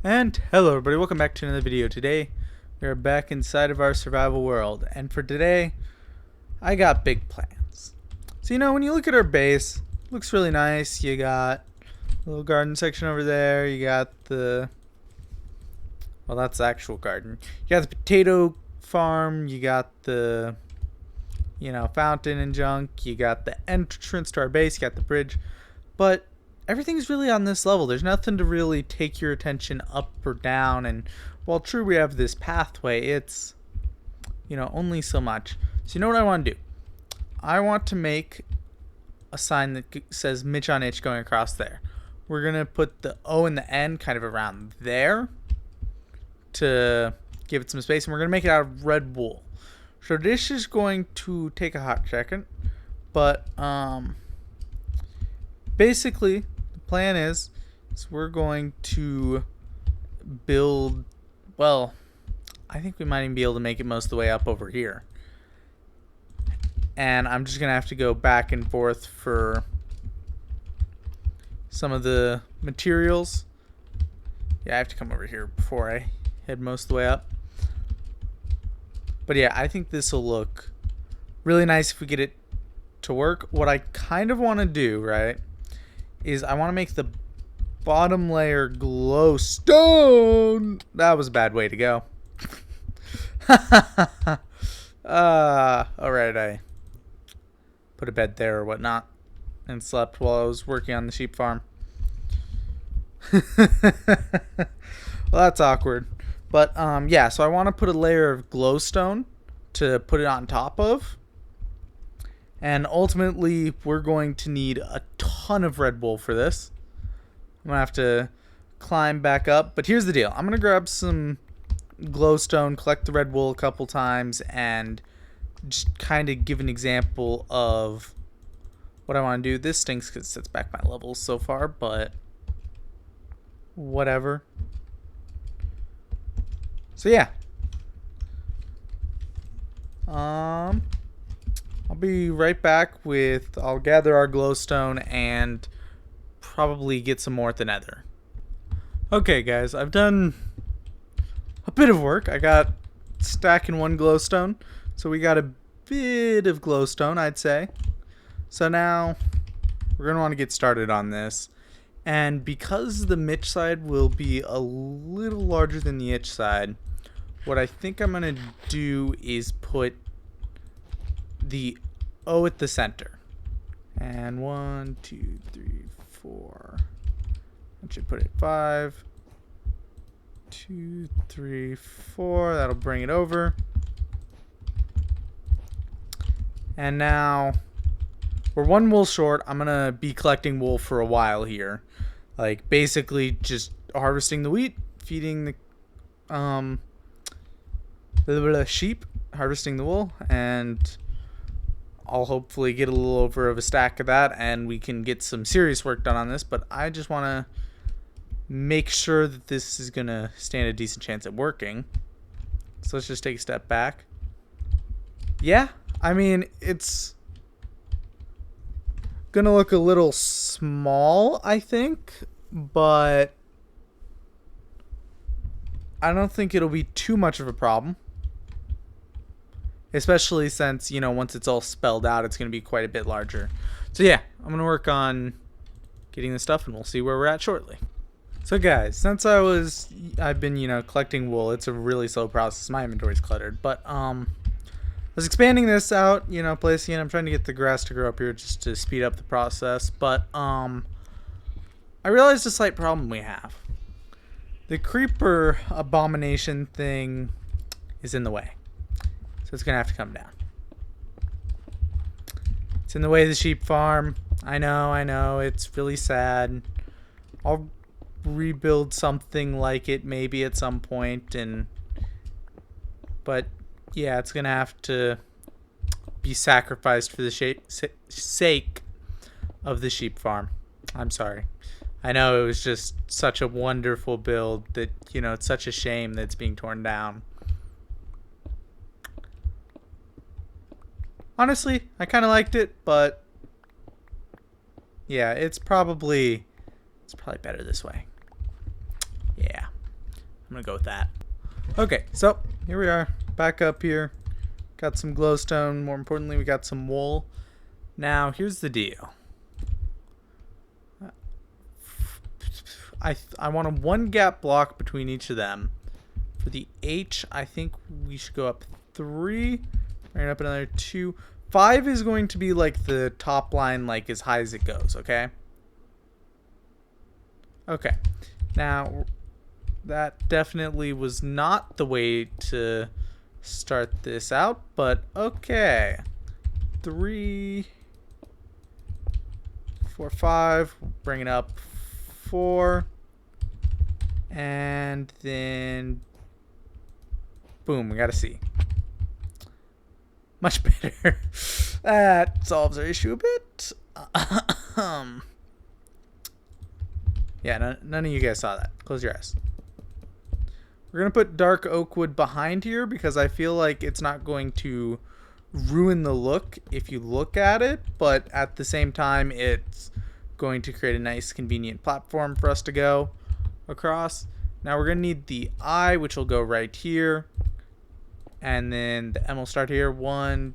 And hello everybody, welcome back to another video. Today we are back inside of our survival world, and for today I got big plans. So when you look at our base, it looks really nice. You got a little garden section over there, you got the, well, that's the actual garden. You got the potato farm, you got the fountain and junk, you got the entrance to our base, you got the bridge, but everything's really on this level. There's nothing to really take your attention up or down, and while true we have this pathway, it's only so much. So what I want to do, I want to make a sign that says Michonitch going across there. We're gonna put the O and the N kind of around there to give it some space, and we're gonna make it out of red wool. So this is going to take a hot second, but basically the plan is we're going to build, well, I think we might even be able to make it most of the way up over here, and I'm just gonna have to go back and forth for some of the materials. Yeah, I have to come over here before I head most of the way up. But yeah, I think this will look really nice if we get it to work. What I kind of want to do, right, is I want to make the bottom layer glowstone. That was a bad way to go. Alright, I put a bed there or whatnot and slept while I was working on the sheep farm. Well, that's awkward. But yeah, so I want to put a layer of glowstone to put it on top of. And ultimately, we're going to need a ton of red wool for this. I'm going to have to climb back up. But here's the deal. I'm going to grab some glowstone, collect the red wool a couple times, and just kind of give an example of what I want to do. This stinks because it sets back my levels so far, but whatever. So yeah. I'll be right back with, I'll gather our glowstone and probably get some more at the nether. Okay guys, I've done a bit of work. I got stacking one glowstone, so we got a bit of glowstone, I'd say. So now we're going to want to get started on this. And because the Mitch side will be a little larger than the itch side, what I think I'm going to do is put the O at the center. And 1, 2, 3, 4. I should put it 5, 2, 3, 4. That'll bring it over. And now we're one wool short. I'm going to be collecting wool for a while here. Like basically just harvesting the wheat, feeding the sheep, harvesting the wool, and I'll hopefully get a little over of a stack of that and we can get some serious work done on this. But I just want to make sure that this is going to stand a decent chance at working. So let's just take a step back. Yeah, I mean, it's gonna look a little small, I think, but I don't think it'll be too much of a problem, especially since once it's all spelled out, it's gonna be quite a bit larger. So yeah, I'm gonna work on getting this stuff and we'll see where we're at shortly. So guys, since I've been collecting wool, it's a really slow process. My inventory's cluttered, but I was expanding this out, placing it. I'm trying to get the grass to grow up here just to speed up the process. But I realized a slight problem we have. The creeper abomination thing is in the way. So it's going to have to come down. It's in the way of the sheep farm. I know. It's really sad. I'll rebuild something like it maybe at some point. But yeah, it's going to have to be sacrificed for the sake of the sheep farm. I'm sorry. I know it was just such a wonderful build that, it's such a shame that it's being torn down. Honestly, I kind of liked it, but yeah, it's probably better this way. Yeah. gonna go with that. Okay, so here we are, back up here. Got some glowstone. More importantly, we got some wool. Now, here's the deal. I want a 1 gap block between each of them. For the H, I think we should go up 3. Bring it up another 2. 5 is going to be like the top line, like as high as it goes, okay? Okay. Now, that definitely was not the way to start this out, but okay. 3, 4, 5. Bring it up 4. And then boom, we got a C. Much better. That solves our issue a bit. Yeah, none of you guys saw that. Close your eyes. We're going to put dark oak wood behind here because I feel like it's not going to ruin the look if you look at it, but at the same time, it's going to create a nice, convenient platform for us to go across. Now we're going to need the I, which will go right here. And then the M will start here. 1,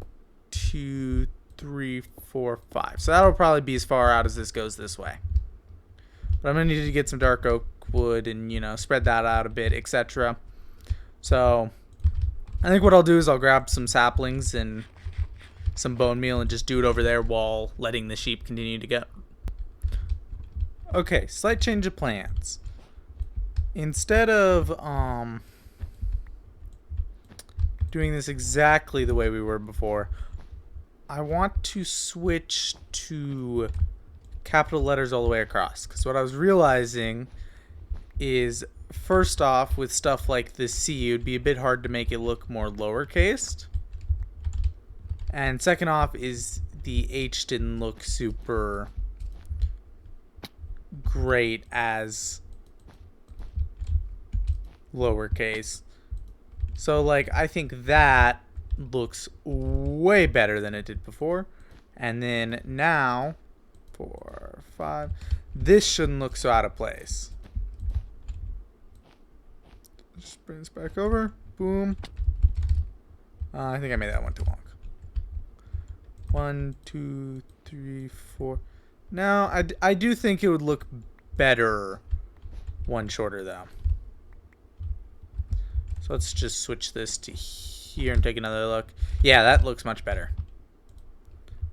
2, 3, 4, 5. So that'll probably be as far out as this goes this way. But I'm going to need to get some dark oak wood and, you know, spread that out a bit, etc. So I think what I'll do is I'll grab some saplings and some bone meal and just do it over there while letting the sheep continue to go. Okay, slight change of plans. Instead of doing this exactly the way we were before, I want to switch to capital letters all the way across. Because what I was realizing is, first off, with stuff like the C, it would be a bit hard to make it look more lowercase. And second off is the H didn't look super great as lowercase. So like I think that looks way better than it did before. And then now 4, 5, this shouldn't look so out of place. Just bring this back over. Boom. I think I made that one too long. 1, 2, 3, 4. Now I do think it would look better one shorter though. So let's just switch this to here and take another look. Yeah, that looks much better.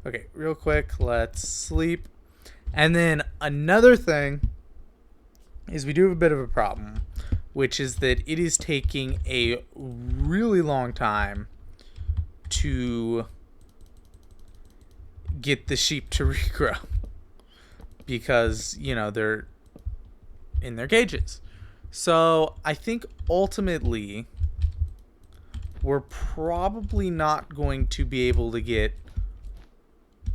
Okay, real quick, let's sleep. And then another thing is we do have a bit of a problem, which is that it is taking a really long time to get the sheep to regrow. Because, you know, they're in their cages. So I think ultimately we're probably not going to be able to get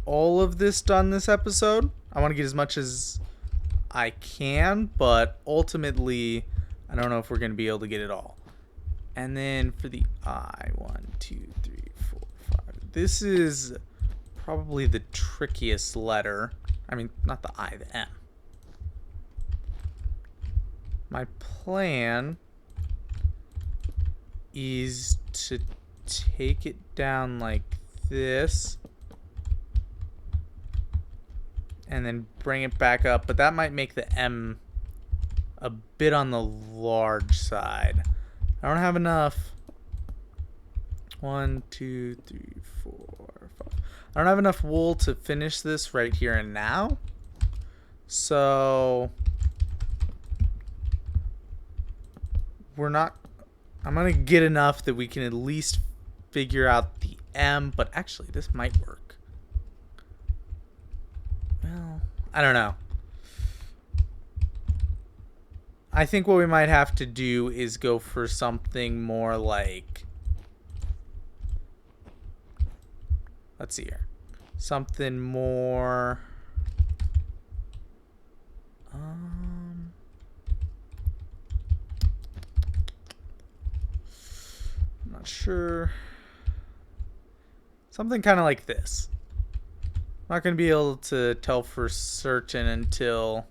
all of this done this episode. I want to get as much as I can, but ultimately I don't know if we're going to be able to get it all. And then for the I, 1, 2, 3, 4, 5. This is probably the trickiest letter. I mean, not the I, the M. My plan is to take it down like this and then bring it back up, but that might make the M a bit on the large side. I don't have enough. 1, 2, 3, 4, 5. I don't have enough wool to finish this right here and now. So I'm going to get enough that we can at least figure out the M, but actually this might work. Well, I don't know. I think what we might have to do is go for something more like, let's see here. Something more I'm not sure. Something kind of like this. I'm not going to be able to tell for certain until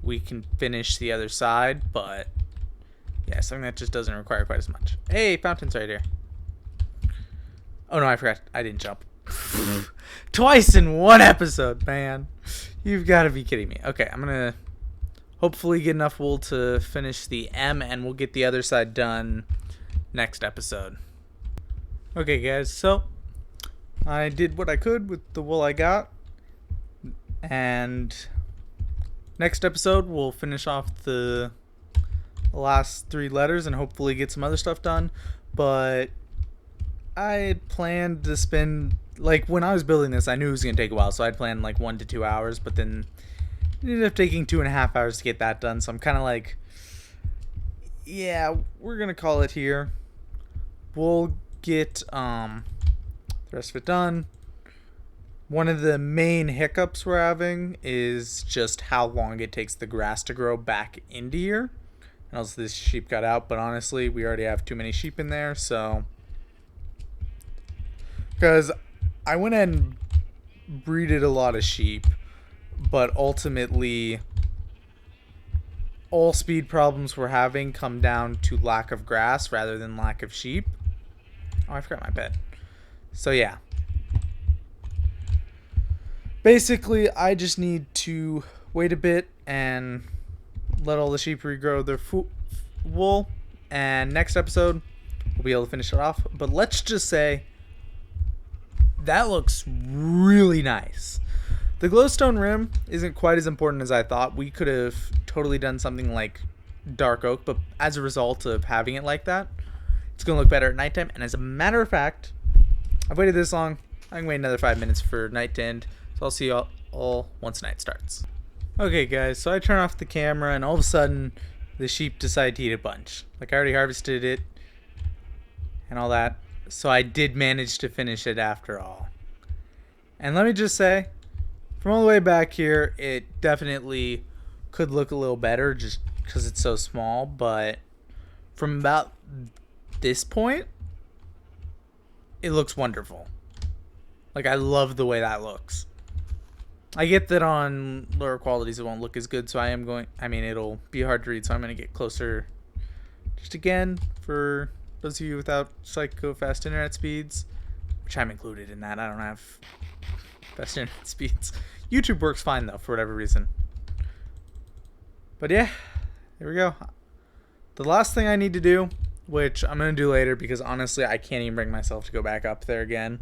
we can finish the other side, but Yeah, something that just doesn't require quite as much. Hey, fountain's right here. Oh no, I forgot. I didn't jump. Twice in one episode, man. You've got to be kidding me. Okay, I'm going to hopefully get enough wool to finish the M, and we'll get the other side done next episode. Okay, guys, so I did what I could with the wool I got, and next episode we'll finish off the last 3 letters and hopefully get some other stuff done. But I had planned to spend, like, when I was building this, I knew it was going to take a while, so I'd planned like 1 to 2 hours, but then it ended up taking 2.5 hours to get that done. So I'm kind of like, yeah, we're going to call it here. We'll get the rest of it done. One of the main hiccups we're having is just how long it takes the grass to grow back into here. And also this sheep got out, but honestly, we already have too many sheep in there, so. Because I went and breeded a lot of sheep, but ultimately, all speed problems we're having come down to lack of grass rather than lack of sheep. Oh, I forgot my bed. So yeah. Basically, I just need to wait a bit and let all the sheep regrow their wool. And next episode, we'll be able to finish it off. But let's just say, that looks really nice. The glowstone rim isn't quite as important as I thought. We could have totally done something like dark oak, but as a result of having it like that, it's going to look better at nighttime. And as a matter of fact, I've waited this long. I can wait another 5 minutes for night to end. So I'll see you all once night starts. Okay, guys, so I turn off the camera, and all of a sudden, the sheep decide to eat a bunch. Like, I already harvested it and all that. So I did manage to finish it after all. And let me just say, from all the way back here, it definitely could look a little better just because it's so small. But from about this point, it looks wonderful. Like, I love the way that looks. I get that on lower qualities it won't look as good, so it'll be hard to read, so I'm going to get closer. Just again, for those of you without psycho fast internet speeds, which I'm included in that. I don't have fast internet speeds. YouTube works fine, though, for whatever reason. But yeah, here we go. The last thing I need to do, which I'm going to do later because honestly I can't even bring myself to go back up there again,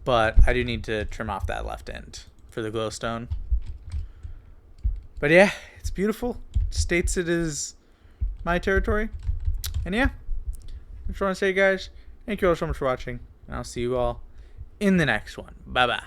but I do need to trim off that left end for the glowstone. But yeah, it's beautiful. States it is my territory. And yeah, I just want to say, guys, thank you all so much for watching, and I'll see you all in the next one. Bye bye.